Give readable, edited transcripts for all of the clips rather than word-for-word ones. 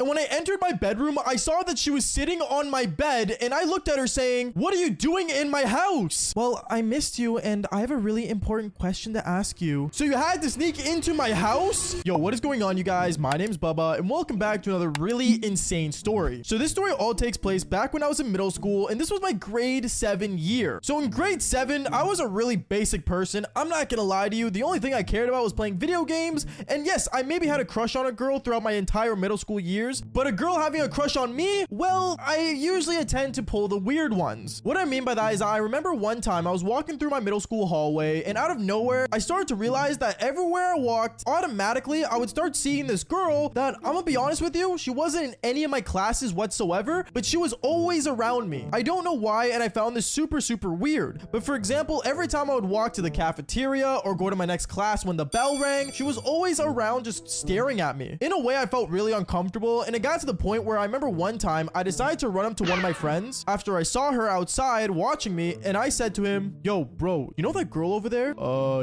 And when I entered my bedroom, I saw that she was sitting on my bed, and I looked at her saying, "What are you doing in my house?" "Well, I missed you, and I have a really important question to ask you." "So you had to sneak into my house?" Yo, what is going on, you guys? My name's Bubba, and welcome back to another really insane story. So this story all takes place back when I was in middle school, and this was my grade 7 year. So in grade 7, I was a really basic person. I'm not gonna lie to you. The only thing I cared about was playing video games, and yes, I maybe had a crush on a girl throughout my entire middle school years, but a girl having a crush on me, well, I usually tend to pull the weird ones. What I mean by that is I remember one time I was walking through my middle school hallway, and out of nowhere, I started to realize that everywhere I walked, automatically, I would start seeing this girl that, I'm gonna be honest with you, she wasn't in any of my classes whatsoever, but she was always around me. I don't know why, and I found this super weird. But for example, every time I would walk to the cafeteria or go to my next class when the bell rang, she was always around just staring at me. In a way, I felt really uncomfortable, and it got to the point where I remember one time I decided to run up to one of my friends after I saw her outside watching me, and I said to him, "Yo, bro, you know that girl over there?"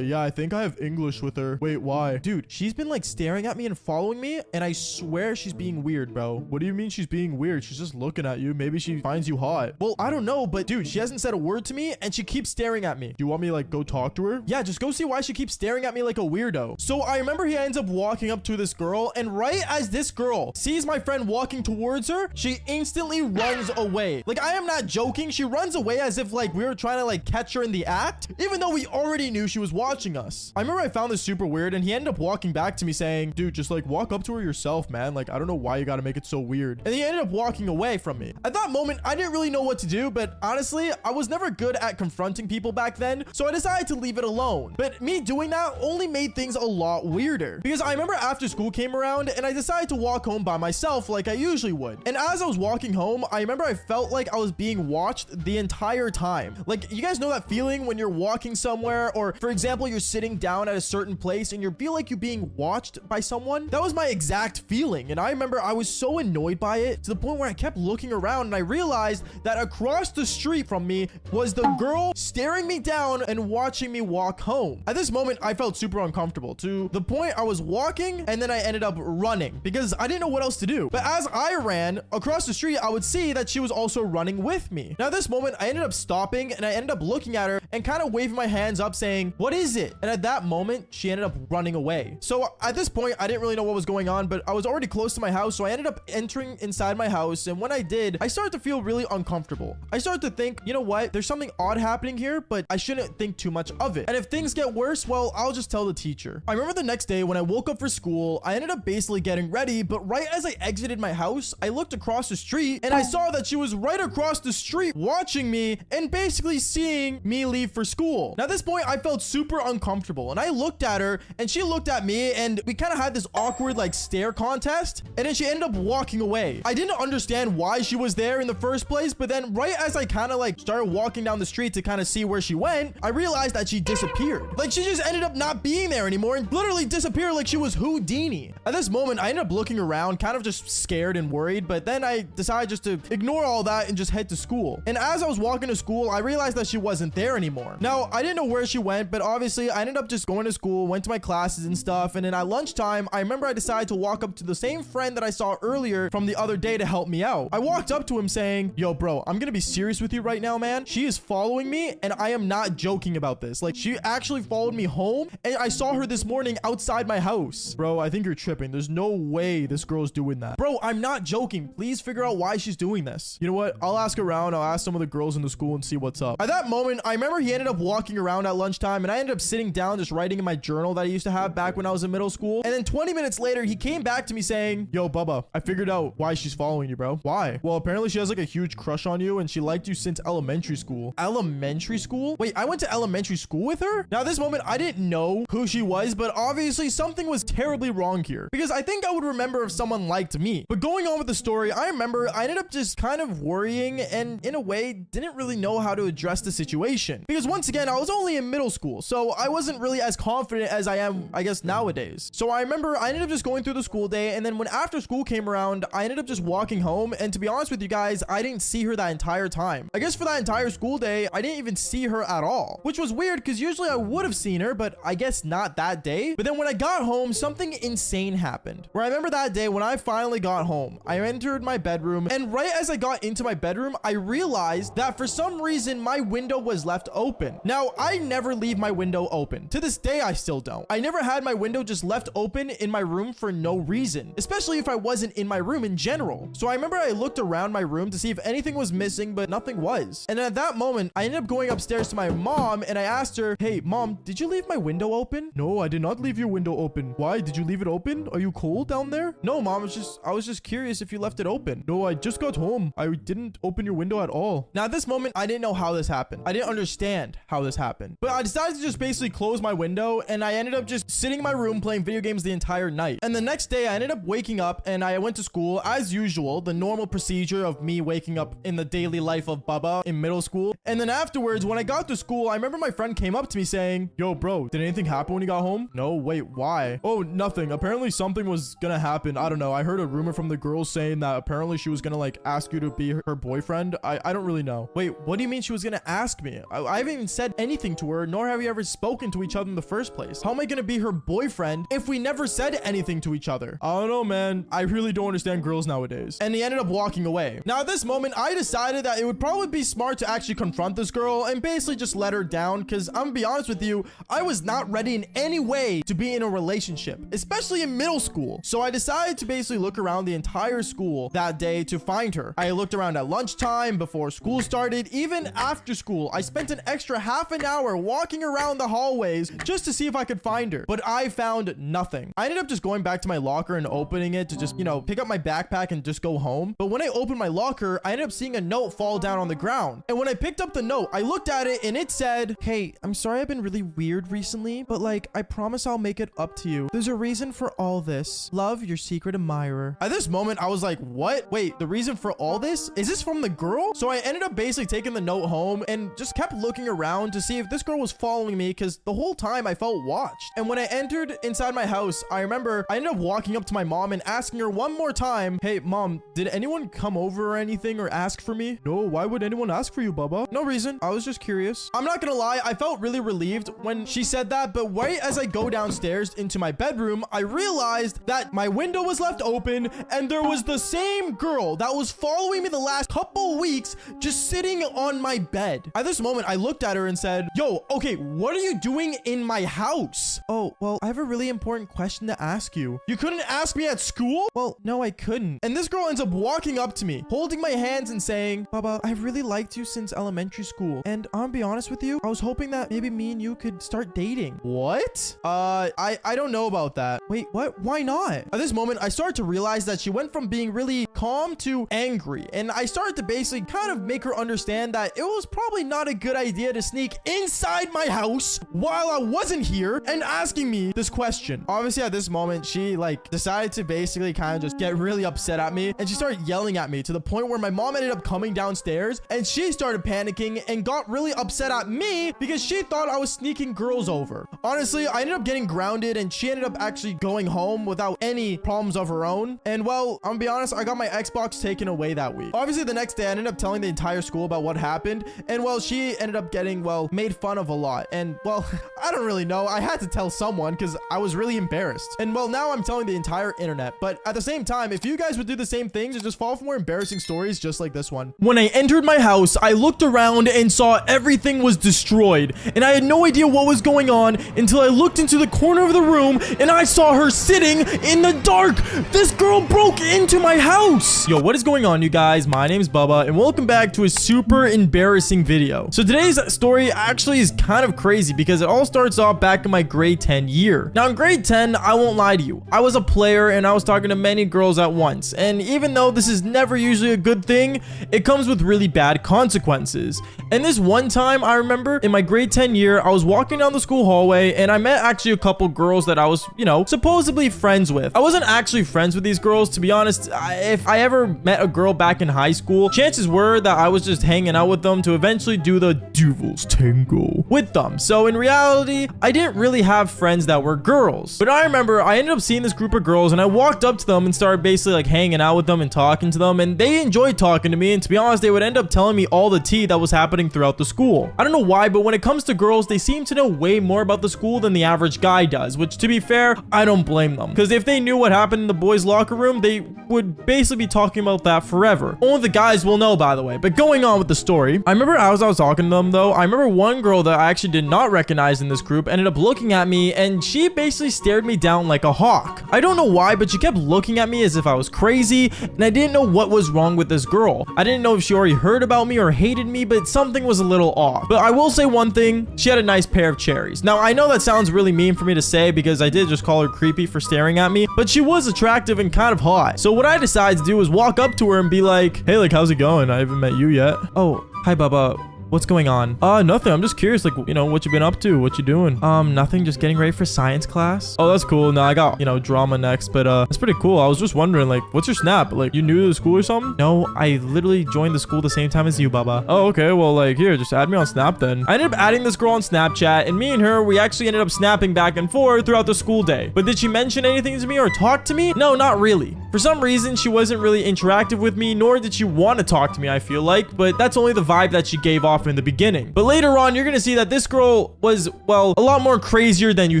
Yeah, I think I have English with her." "Wait, why?" "Dude, she's been like staring at me and following me, and I swear she's being weird, bro." "What do you mean she's being weird? She's just looking at you. Maybe she finds you hot." "Well, I don't know, but dude, she hasn't said a word to me, and she keeps staring at me." "Do you want me to like go talk to her?" "Yeah, just go see why she keeps staring at me like a weirdo." So I remember he ends up walking up to this girl, and right as this girl sees my friend walking towards her, she instantly runs away. Like, I am not joking. She runs away as if like we were trying to like catch her in the act, even though we already knew she was watching us. I remember I found this super weird, and he ended up walking back to me saying, "Dude, just like walk up to her yourself, man. Like, I don't know why you gotta make it so weird." And he ended up walking away from me. At that moment, I didn't really know what to do, but honestly, I was never good at confronting people back then, so I decided to leave it alone. But me doing that only made things a lot weirder, because I remember after school came around, and I decided to walk home by myself like I usually would. And as I was walking home, I remember I felt like I was being watched the entire time. Like, you guys know that feeling when you're walking somewhere, or for example, you're sitting down at a certain place and you feel like you're being watched by someone? That was my exact feeling, and I remember I was so annoyed by it to the point where I kept looking around, and I realized that across the street from me was the girl staring me down and watching me walk home. At this moment, I felt super uncomfortable to the point I was walking, and then I ended up running because I didn't know what else to do. But as I ran across the street, I would see that she was also running with me. Now, at this moment, I ended up stopping, and I ended up looking at her and kind of waving my hands up saying, "What is it?" And at that moment, she ended up running away. So at this point, I didn't really know what was going on, but I was already close to my house, so I ended up entering inside my house. And when I did, I started to feel really uncomfortable. I started to think, you know what? There's something odd happening here, but I shouldn't think too much of it. And if things get worse, well, I'll just tell the teacher. I remember the next day when I woke up for school, I ended up basically getting ready, but right as I exited my house, I looked across the street and I saw that she was right across the street watching me and basically seeing me leave for school. Now, at this point, I felt super uncomfortable, and I looked at her and she looked at me, and we kind of had this awkward like stare contest, and then she ended up walking away. I didn't understand why she was there in the first place, but then right as I kind of like started walking down the street to kind of see where she went, I realized that she disappeared. Like, she just ended up not being there anymore and literally disappeared like she was Houdini. At this moment, I ended up looking around, kind of just scared and worried, but then I decided just to ignore all that and just head to school. And as I was walking to school, I realized that she wasn't there anymore. Now, I didn't know where she went, but obviously I ended up just going to school, went to my classes and stuff. And then at lunchtime, I remember I decided to walk up to the same friend that I saw earlier from the other day to help me out. I walked up to him saying, "Yo, bro, I'm gonna be serious with you right now, man. She is following me, and I am not joking about this. Like, she actually followed me home, and I saw her this morning outside my house." "Bro, I think you're tripping. There's no way this girl's doing that." "Bro, I'm not joking. Please figure out why she's doing this." "You know what? I'll ask around. I'll ask some of the girls in the school and see what's up." At that moment, I remember he ended up walking around at lunchtime, and I ended up sitting down just writing in my journal that I used to have back when I was in middle school. And then 20 minutes later, he came back to me saying, "Yo, Bubba, I figured out why she's following you, bro." "Why?" "Well, apparently she has like a huge crush on you, and she liked you since elementary school." "Elementary school? Wait, I went to elementary school with her?" Now, at this moment, I didn't know who she was, but obviously something was terribly wrong here, because I think I would remember if someone liked me. But going on with the story, I remember I ended up just kind of worrying, and in a way didn't really know how to address the situation, because once again, I was only in middle school, so I wasn't really as confident as I am, I guess, nowadays. So I remember I ended up just going through the school day, and then when after school came around, I ended up just walking home, and to be honest with you guys, I didn't see her that entire time. I guess for that entire school day, I didn't even see her at all, which was weird because usually I would have seen her, but I guess not that day. But then when I got home, something insane happened, where I remember that day when I finally got home, I entered my bedroom, and right as I got into my bedroom, I realized that for some reason my window was left open. Now, I never leave my window open. To this day, I still don't. I never had my window just left open in my room for no reason, especially if I wasn't in my room in general. So I remember I looked around my room to see if anything was missing, but nothing was. And at that moment, I ended up going upstairs to my mom and I asked her, "Hey, mom, did you leave my window open?" "No, I did not leave your window open." "Why? Did you leave it open? Are you cold down there?" "No, mom, I was just curious if you left it open." "No, I just got home. I didn't open your window at all." Now, at this moment, I didn't know how this happened. I didn't understand how this happened. But I decided to just basically close my window, and I ended up just sitting in my room playing video games the entire night. And the next day, I ended up waking up, and I went to school as usual, the normal procedure of me waking up in the daily life of Bubba in middle school. And then afterwards, when I got to school, I remember my friend came up to me saying, "Yo, bro, did anything happen when you got home?" "No, wait, why?" "Oh, nothing. Apparently something was gonna happen. I don't know. I heard a rumor from the girl saying that apparently she was gonna like ask you to be her boyfriend. I don't really know." "Wait, what do you mean she was gonna ask me? I haven't even said anything to her, nor have we ever spoken to each other in the first place. How am I gonna be her boyfriend if we never said anything to each other?" "I don't know, man. I really don't understand girls nowadays." And he ended up walking away. Now, at this moment, I decided that it would probably be smart to actually confront this girl and basically just let her down, because I'm gonna be honest with you, I was not ready in any way to be in a relationship, especially in middle school. So I decided to basically look around the entire school that day to find her. I looked around at lunchtime, before school started, even after school. I spent an extra half an hour walking around the hallways just to see if I could find her, but I found nothing. I ended up just going back to my locker and opening it to just, pick up my backpack and just go home. But when I opened my locker, I ended up seeing a note fall down on the ground. And when I picked up the note, I looked at it and it said, "Hey, I'm sorry I've been really weird recently, but like, I promise I'll make it up to you. There's a reason for all this. Love, your secret admirer." At this moment, I was like, what? Wait, the reason for all this? Is this from the girl? So I ended up basically taking the note home and just kept looking around to see if this girl was following me, because the whole time I felt watched. And when I entered inside my house, I remember I ended up walking up to my mom and asking her one more time, "Hey, mom, did anyone come over or anything or ask for me?" "No, why would anyone ask for you, Bubba?" "No reason. I was just curious." I'm not gonna lie, I felt really relieved when she said that, but right as I go downstairs into my bedroom, I realized that my window was left open and there was the same girl that was following me the last couple weeks just sitting on my bed. At this moment, I looked at her and said, "Yo, okay, what are you doing in my house?" "Oh, well, I have a really important question to ask you." "You couldn't ask me at school?" "Well, no, I couldn't." And this girl ends up walking up to me, holding my hands and saying, "Bubba, I've really liked you since elementary school. And I'll be honest with you, I was hoping that maybe me and you could start dating." "What?" I don't know about that." "Wait, what? Why not?" At this moment, I started to realize that she went from being really calm to angry. And I started to basically kind of make her understand that it was probably not a good idea to sneak inside my house while I wasn't here and asking me this question. Obviously, at this moment, she decided to basically kind of just get really upset at me. And she started yelling at me to the point where my mom ended up coming downstairs and she started panicking and got really upset at me because she thought I was sneaking girls over. Honestly, I ended up getting grounded and she ended up actually going home without any problems of her own. And well, I'm gonna be honest, I got my Xbox taken away that week. Obviously, the next day I ended up telling the entire school about what happened. And well, she ended up getting, made fun of a lot. And well, I don't really know. I had to tell someone because I was really embarrassed. And well, now I'm telling the entire internet. But at the same time, if you guys would do the same things and just fall for more embarrassing stories just like this one. When I entered my house, I looked around and saw everything was destroyed. And I had no idea what was going on until I looked into the corner of the room and I saw her sitting in the dark. This girl broke into my house. Yo, what is going on, you guys? My name's Bubba and welcome back to a super embarrassing video. So today's story actually is kind of crazy because it all starts off back in my grade 10 year. Now in grade 10, I won't lie to you, I was a player and I was talking to many girls at once. And even though this is never usually a good thing, it comes with really bad consequences. And this one time, I remember in my grade 10 year, I was walking down the school hallway and I met actually a couple girls that I was, supposedly friends with. I wasn't actually friends with these girls, to be honest. If I ever met a girl back in high school, chances were that I was just hanging out with them to eventually do the devil's tango with them. So in reality, I didn't really have friends that were girls. But I remember I ended up seeing this group of girls and I walked up to them and started basically hanging out with them and talking to them, and they enjoyed talking to me. And to be honest, they would end up telling me all the tea that was happening throughout the school. I don't know why, but when it comes to girls, they seem to know way more about the school than the average guy does, which to be fair, I don't blame them, because if they knew what happened in the boys' boys' locker room, they would basically be talking about that forever. Only the guys will know, by the way. But going on with the story, I remember as I was talking to them, though, I remember one girl that I actually did not recognize in this group ended up looking at me, and she basically stared me down like a hawk. I don't know why, but she kept looking at me as if I was crazy, and I didn't know what was wrong with this girl. I didn't know if she already heard about me or hated me, but something was a little off. But I will say one thing, she had a nice pair of cherries. Now, I know that sounds really mean for me to say because I did just call her creepy for staring at me, but she was attractive and kind of hot. So what I decided to do was walk up to her and be like, hey, like, how's it going? I haven't met you yet. Oh, hi, Bubba. What's going on? Nothing. I'm just curious, like, you know, what you been up to? What you doing? Nothing. Just getting ready for science class. Oh, that's cool. No, I got, you know, drama next, but that's pretty cool. I was just wondering, like, what's your snap? Like, you new to the school or something? No, I literally joined the school the same time as you, Baba. Oh, okay. Well, like, here, just add me on Snap then. I ended up adding this girl on Snapchat, and me and her, we actually ended up snapping back and forth throughout the school day. But did she mention anything to me or talk to me? No, not really. For some reason, she wasn't really interactive with me, nor did she want to talk to me, I feel like, but that's only the vibe that she gave off in the beginning. But later on, you're gonna see that this girl was, well, a lot more crazier than you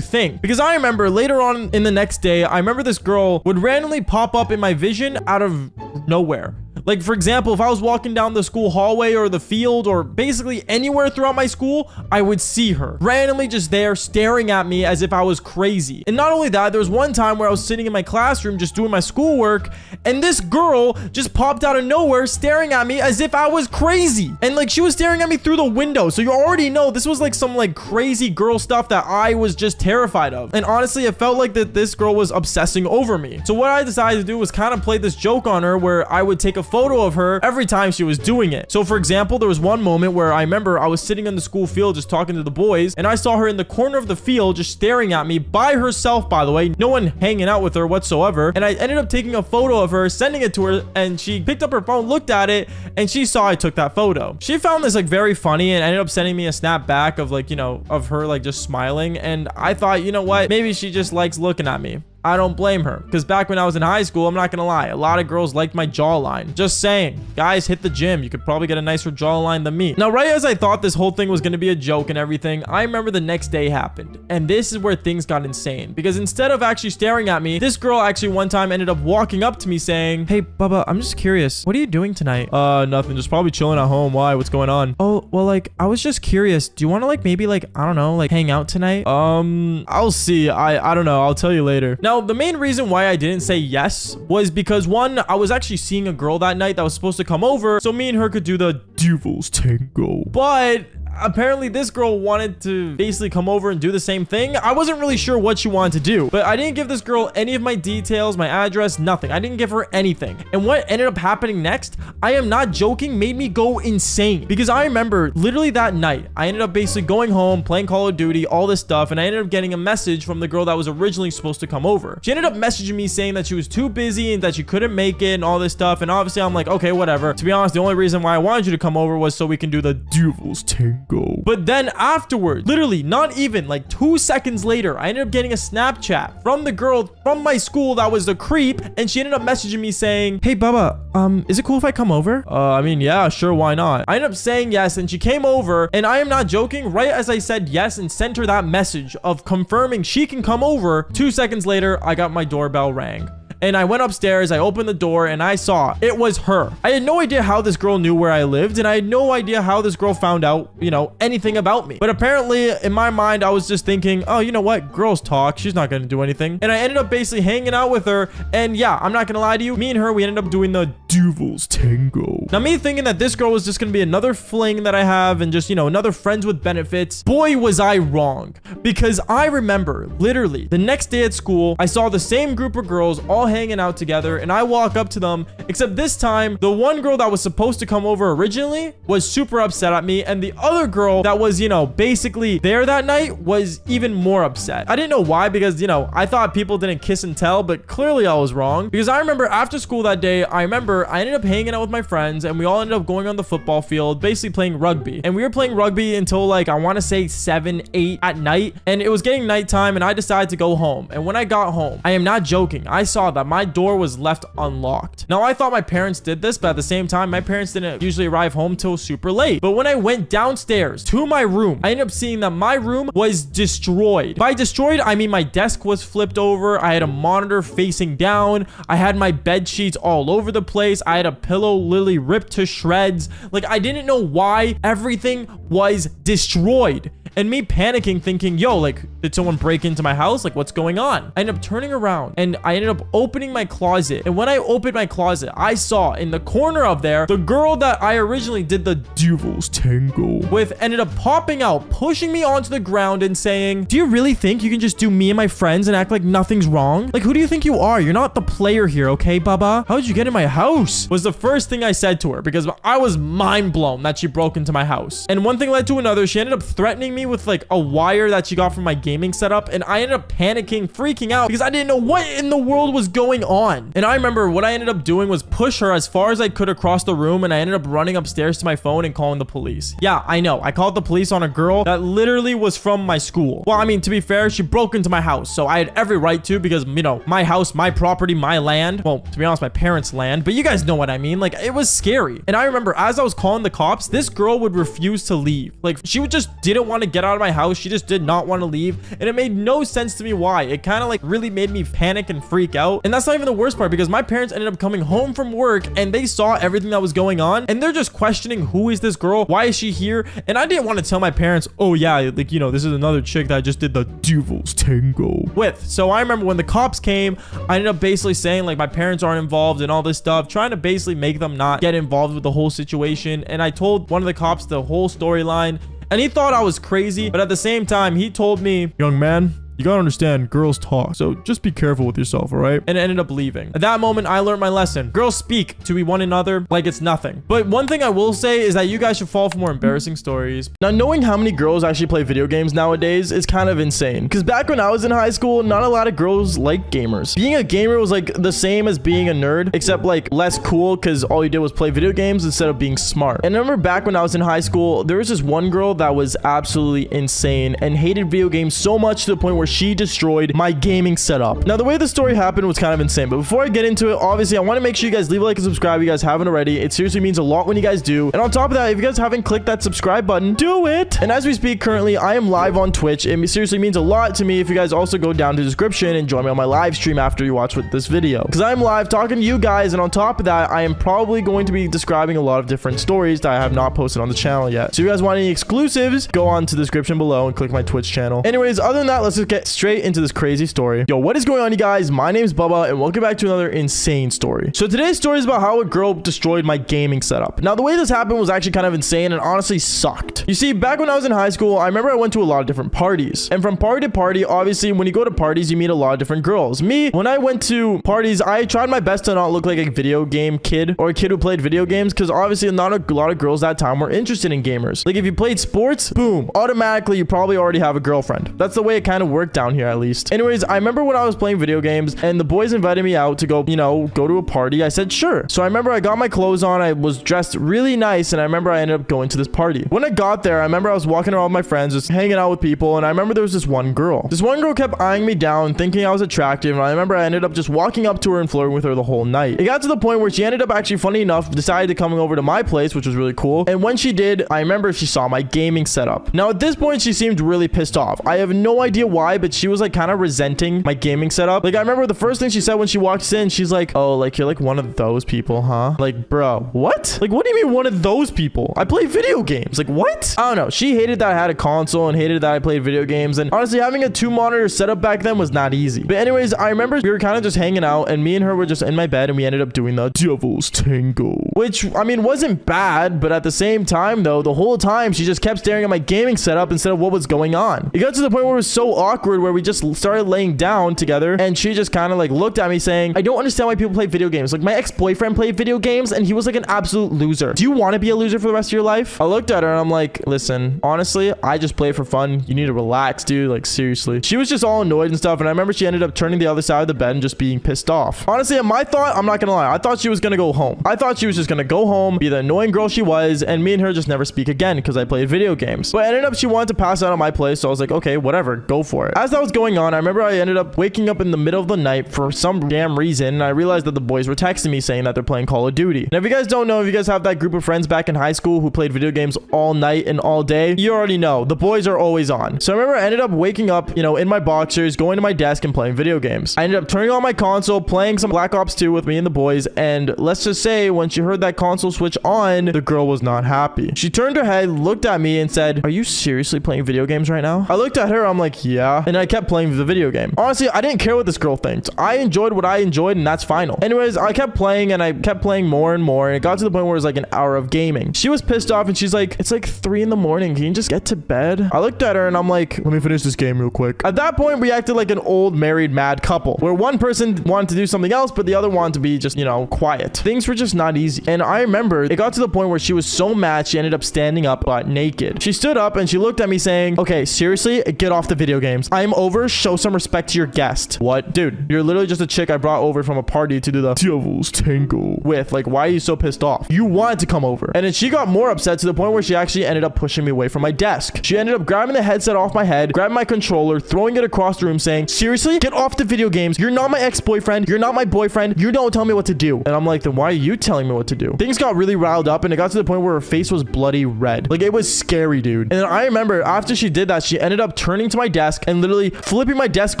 think. Because I remember later on in the next day, I remember this girl would randomly pop up in my vision out of nowhere. Like, for example, if I was walking down the school hallway or the field or basically anywhere throughout my school, I would see her randomly just there staring at me as if I was crazy. And not only that, there was one time where I was sitting in my classroom just doing my schoolwork, and this girl just popped out of nowhere staring at me as if I was crazy. And like, she was staring at me through the window. So you already know this was like some like crazy girl stuff that I was just terrified of. And honestly, it felt like that this girl was obsessing over me. So what I decided to do was kind of play this joke on her where I would take a photo of her every time she was doing it. So for example, there was one moment where I remember I was sitting in the school field just talking to the boys, and I saw her in the corner of the field just staring at me by herself, by the way, no one hanging out with her whatsoever. And I ended up taking a photo of her, sending it to her, and she picked up her phone, looked at it, and she saw I took that photo. She found this like very funny and ended up sending me a snap back of like, you know, of her like just smiling. And I thought, you know what, maybe she just likes looking at me. I don't blame her, because back when I was in high school, I'm not gonna lie, a lot of girls liked my jawline. Just saying, guys, hit the gym. You could probably get a nicer jawline than me. Now, right as I thought this whole thing was gonna be a joke and everything, I remember the next day happened, and this is where things got insane, because instead of actually staring at me, this girl actually one time ended up walking up to me saying, hey, Bubba, I'm just curious, what are you doing tonight? Nothing, just probably chilling at home. Why? What's going on? Oh, well, like, I was just curious. Do you want to like maybe like, I don't know, like hang out tonight? I'll see. I don't know. I'll tell you later. Now, the main reason why I didn't say yes was because one, I was actually seeing a girl that night that was supposed to come over, so me and her could do the devil's tango. But apparently this girl wanted to basically come over and do the same thing. I wasn't really sure what she wanted to do, but I didn't give this girl any of my details, my address, nothing. I didn't give her anything. And what ended up happening next, I am not joking, made me go insane. Because I remember literally that night, I ended up basically going home, playing Call of Duty, all this stuff, and I ended up getting a message from the girl that was originally supposed to come over. She ended up messaging me saying that she was too busy and that she couldn't make it and all this stuff. And obviously I'm like, okay, whatever. To be honest, the only reason why I wanted you to come over was so we can do the devil's tango. But then afterward, literally not even like 2 seconds later, I ended up getting a Snapchat from the girl from my school that was the creep, and she ended up messaging me saying, hey Bubba, is it cool if I come over? I mean, yeah, sure, why not? I ended up saying yes, and she came over, and I am not joking, right as I said yes and sent her that message of confirming she can come over, 2 seconds later, I got my doorbell rang. And I went upstairs, I opened the door, and I saw it was her. I had no idea how this girl knew where I lived, and I had no idea how this girl found out, you know, anything about me. But apparently, in my mind, I was just thinking, oh, you know what? Girls talk. She's not going to do anything. And I ended up basically hanging out with her, and yeah, I'm not going to lie to you. Me and her, we ended up doing the devil's tango. Now, me thinking that this girl was just going to be another fling that I have, and just, you know, another friends with benefits. Boy, was I wrong. Because I remember, literally, the next day at school, I saw the same group of girls all hanging out together, and I walk up to them, except this time the one girl that was supposed to come over originally was super upset at me, and the other girl that was, you know, basically there that night was even more upset. I didn't know why, because, you know, I thought people didn't kiss and tell, but clearly I was wrong. Because I remember after school that day, I remember I ended up hanging out with my friends, and we all ended up going on the football field, basically playing rugby. And we were playing rugby until like, I want to say 7, 8 at night, and it was getting nighttime, and I decided to go home. And when I got home, I am not joking, I saw that my door was left unlocked. Now, I thought my parents did this, but at the same time, my parents didn't usually arrive home till super late. But when I went downstairs to my room, I ended up seeing that my room was destroyed. By destroyed, I mean my desk was flipped over. I had a monitor facing down. I had my bed sheets all over the place. I had a pillow literally ripped to shreds. Like, I didn't know why everything was destroyed. And me panicking, thinking, yo, like, did someone break into my house? Like, what's going on? I ended up turning around and I ended up opening my closet. And when I opened my closet, I saw in the corner of there, the girl that I originally did the Devil's Tango with ended up popping out, pushing me onto the ground and saying, do you really think you can just do me and my friends and act like nothing's wrong? Like, who do you think you are? You're not the player here, okay, Baba? How did you get in my house? Was the first thing I said to her because I was mind blown that she broke into my house. And one thing led to another. She ended up threatening me with like a wire that she got from my gaming setup, and I ended up panicking, freaking out because I didn't know what in the world was going on. And I remember what I ended up doing was push her as far as I could across the room, and I ended up running upstairs to my phone and calling the police. Yeah, I know, I called the police on a girl that literally was from my school. Well, I mean, to be fair, she broke into my house, so I had every right to, because, you know, my house, my property, my land. Well, to be honest, my parents' land, but you guys know what I mean. Like, it was scary. And I remember as I was calling the cops, this girl would refuse to leave. Like, she would just didn't want to get out of my house. She just did not want to leave, and it made no sense to me why. It kind of like really made me panic and freak out. And that's not even the worst part, because my parents ended up coming home from work and they saw everything that was going on, and they're just questioning, who is this girl? Why is she here? And I didn't want to tell my parents, oh yeah, like, you know, this is another chick that I just did the Devil's Tango with. So I remember when the cops came, I ended up basically saying like my parents aren't involved and all this stuff, trying to basically make them not get involved with the whole situation. And I told one of the cops the whole storyline, and he thought I was crazy, but at the same time, he told me, young man, you gotta understand, girls talk, so just be careful with yourself, all right? And ended up leaving. At that moment, I learned my lesson. Girls speak to one another like it's nothing. But one thing I will say is that you guys should fall for more embarrassing stories. Now, knowing how many girls actually play video games nowadays is kind of insane. Because back when I was in high school, not a lot of girls like gamers. Being a gamer was like the same as being a nerd, except like less cool, because all you did was play video games instead of being smart. And I remember back when I was in high school, there was this one girl that was absolutely insane and hated video games so much to the point where she destroyed my gaming setup. Now, the way the story happened was kind of insane, but before I get into it, obviously I want to make sure you guys leave a like and subscribe if you guys haven't already. It seriously means a lot when you guys do. And on top of that, if you guys haven't clicked that subscribe button, do it. And as we speak currently, I am live on Twitch. It seriously means a lot to me if you guys also go down to the description and join me on my live stream after you watch with this video, because I'm live talking to you guys. And on top of that, I am probably going to be describing a lot of different stories that I have not posted on the channel yet. So if you guys want any exclusives, go on to the description below and click my Twitch channel. Anyways, other than that, let's just get straight into this crazy story. Yo, what is going on, you guys? My name is Bubba, and welcome back to another insane story. So today's story is about how a girl destroyed my gaming setup. Now, the way this happened was actually kind of insane and honestly sucked. You see, back when I was in high school, I remember I went to a lot of different parties. And from party to party, obviously, when you go to parties, you meet a lot of different girls. Me, when I went to parties, I tried my best to not look like a video game kid or a kid who played video games, because obviously not a lot of girls that time were interested in gamers. Like, if you played sports, boom, automatically you probably already have a girlfriend. That's the way it kind of worked down here, at least. Anyways, I remember when I was playing video games and the boys invited me out to go, you know, go to a party. I said, sure. So I remember I got my clothes on. I was dressed really nice, and I remember I ended up going to this party. When I got there, I remember I was walking around with my friends, just hanging out with people, and I remember there was this one girl. This one girl kept eyeing me down, thinking I was attractive, and I remember I ended up just walking up to her and flirting with her the whole night. It got to the point where she ended up actually, funny enough, decided to coming over to my place, which was really cool. And when she did, I remember she saw my gaming setup. Now, at this point, she seemed really pissed off. I have no idea why, but she was like kind of resenting my gaming setup. Like, I remember the first thing she said when she walks in, she's like, oh, like, you're like one of those people, huh? Like, bro, what? Like, what do you mean one of those people? I play video games. Like, what? I don't know. She hated that I had a console and hated that I played video games. And honestly, having a 2-monitor setup back then was not easy. But anyways, I remember we were kind of just hanging out, and me and her were just in my bed, and we ended up doing the Devil's Tango, which, I mean, wasn't bad, but at the same time, though, the whole time she just kept staring at my gaming setup instead of what was going on. It got to the point where it was so awkward, where we just started laying down together, and she just kind of like looked at me saying, I don't understand why people play video games. Like, my ex-boyfriend played video games and he was like an absolute loser. Do you want to be a loser for the rest of your life? I looked at her and I'm like, listen, honestly, I just play for fun. You need to relax, dude. Like, seriously. She was just all annoyed and stuff, and I remember she ended up turning the other side of the bed and just being pissed off. Honestly, my thought, I'm not gonna lie, I thought she was gonna go home. I thought she was just gonna go home, be the annoying girl she was, and me and her just never speak again because I played video games. But ended up she wanted to pass out at my place, so I was like, okay, whatever, go for it. As that was going on, I remember I ended up waking up in the middle of the night for some damn reason, and I realized that the boys were texting me saying that they're playing Call of Duty. And if you guys don't know, if you guys have that group of friends back in high school who played video games all night and all day, you already know the boys are always on. So I remember I ended up waking up, in my boxers, going to my desk and playing video games. I ended up turning on my console, playing some Black Ops 2 with me and the boys, and let's just say when she heard that console switch on, the girl was not happy. She turned her head, looked at me and said, "Are you seriously playing video games right now?" I looked at her, I'm like, "Yeah," and I kept playing the video game. Honestly, I didn't care what this girl thinks. I enjoyed what I enjoyed, and that's final. Anyways, I kept playing and I kept playing more and more, and it got to the point where it was like an hour of gaming. She was pissed off and she's like, "It's like 3 in the morning. Can you just get to bed?" I looked at her and I'm like, "Let me finish this game real quick." At that point, we acted like an old married mad couple where one person wanted to do something else, but the other wanted to be just, quiet. Things were just not easy. And I remember it got to the point where she was so mad, she ended up standing up butt naked. She stood up and she looked at me saying, "Okay, seriously, get off the video games. I'm over. Show some respect to your guest." What? Dude, you're literally just a chick I brought over from a party to do the devil's tango with. Like, why are you so pissed off? You wanted to come over. And then she got more upset to the point where she actually ended up pushing me away from my desk. She ended up grabbing the headset off my head, grabbing my controller, throwing it across the room saying, "Seriously, get off the video games. You're not my ex-boyfriend. You're not my boyfriend. You don't tell me what to do." And I'm like, "Then why are you telling me what to do?" Things got really riled up and it got to the point where her face was bloody red. Like, it was scary, dude. And then I remember after she did that, she ended up turning to my desk and literally flipping my desk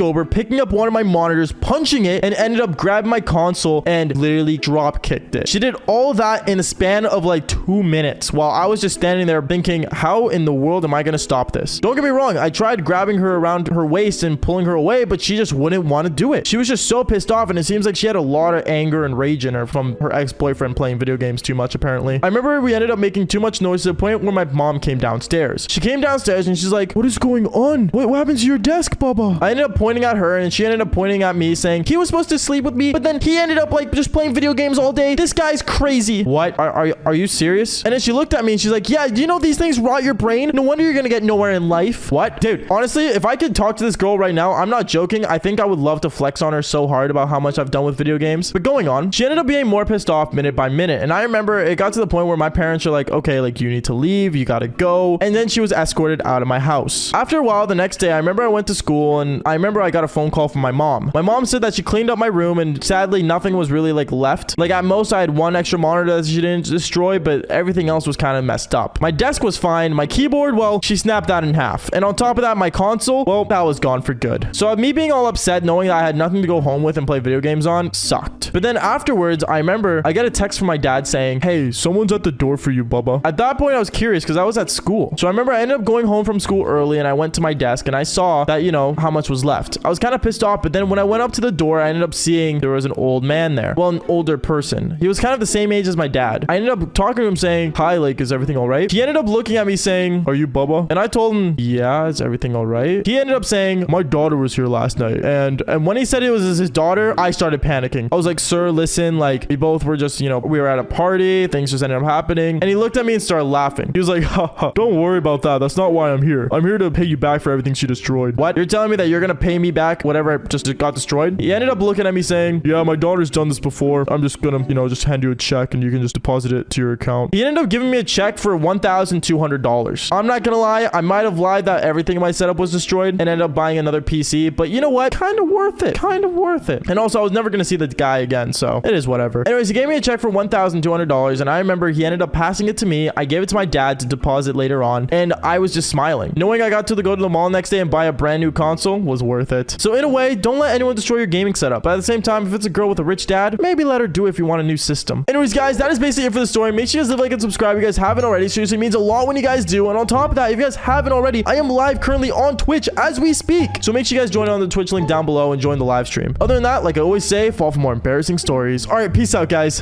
over, picking up one of my monitors, punching it, and ended up grabbing my console and literally drop kicked it. She did all that in a span of like 2 minutes while I was just standing there thinking, how in the world am I going to stop this? Don't get me wrong. I tried grabbing her around her waist and pulling her away, but she just wouldn't want to do it. She was just so pissed off, and it seems like she had a lot of anger and rage in her from her ex-boyfriend playing video games too much, apparently. I remember we ended up making too much noise to the point where my mom came downstairs. She came downstairs and she's like, "What is going on? What happened to your desk, Baba?" I ended up pointing at her and she ended up pointing at me saying, "He was supposed to sleep with me, but then he ended up like just playing video games all day. This guy's crazy." What? Are you serious? And then she looked at me and she's like, "Yeah, do you know these things rot your brain? No wonder you're gonna get nowhere in life." What? Dude, honestly, if I could talk to this girl right now, I'm not joking. I think I would love to flex on her so hard about how much I've done with video games. But going on, she ended up being more pissed off minute by minute. And I remember it got to the point where my parents were like, "Okay, like you need to leave. You gotta go." And then she was escorted out of my house. After a while, the next day, I remember I went to school and I remember I got a phone call from my mom. My mom said that she cleaned up my room and sadly nothing was really like left. Like at most I had one extra monitor that she didn't destroy, but everything else was kind of messed up. My desk was fine. My keyboard, well, she snapped that in half. And on top of that, my console, well, that was gone for good. So me being all upset knowing that I had nothing to go home with and play video games on sucked. But then afterwards, I remember I get a text from my dad saying, "Hey, someone's at the door for you, Bubba." At that point, I was curious because I was at school. So I remember I ended up going home from school early and I went to my desk and I saw that, how much was left. I was kind of pissed off, but then when I went up to the door, I ended up seeing there was an old man there. Well, an older person. He was kind of the same age as my dad. I ended up talking to him saying, "Hi, like, is everything all right?" He ended up looking at me saying, "Are you Bubba?" And I told him, "Yeah, is everything all right?" He ended up saying, "My daughter was here last night." And when he said it was his daughter, I started panicking. I was like, "Sir, listen, like, we both were just, we were at a party. Things just ended up happening." And he looked at me and started laughing. He was like, "Ha, don't worry about that. That's not why I'm here. I'm here to pay you back for everything she destroyed." What? You're telling me that you're going to pay me back whatever just got destroyed? He ended up looking at me saying, "Yeah, my daughter's done this before. I'm just going to, just hand you a check and you can just deposit it to your account." He ended up giving me a check for $1,200. I'm not going to lie. I might have lied that everything in my setup was destroyed and ended up buying another PC. But you know what? Kind of worth it. Kind of worth it. And also, I was never going to see the guy again. So it is whatever. Anyways, he gave me a check for $1,200. And I remember he ended up passing it to me. I gave it to my dad to deposit later on. And I was just smiling. Knowing I got to go to the mall next day and buy a brand new console was worth it. So in a way, don't let anyone destroy your gaming setup. But at the same time, if it's a girl with a rich dad, maybe let her do it if you want a new system. Anyways, guys, that is basically it for the story. Make sure you guys leave a like and subscribe if you guys haven't already. Seriously, it means a lot when you guys do. And on top of that, if you guys haven't already, I am live currently on Twitch as we speak. So make sure you guys join on the Twitch link down below and join the live stream. Other than that, like I always say, fall for more embarrassing stories. All right, peace out, guys.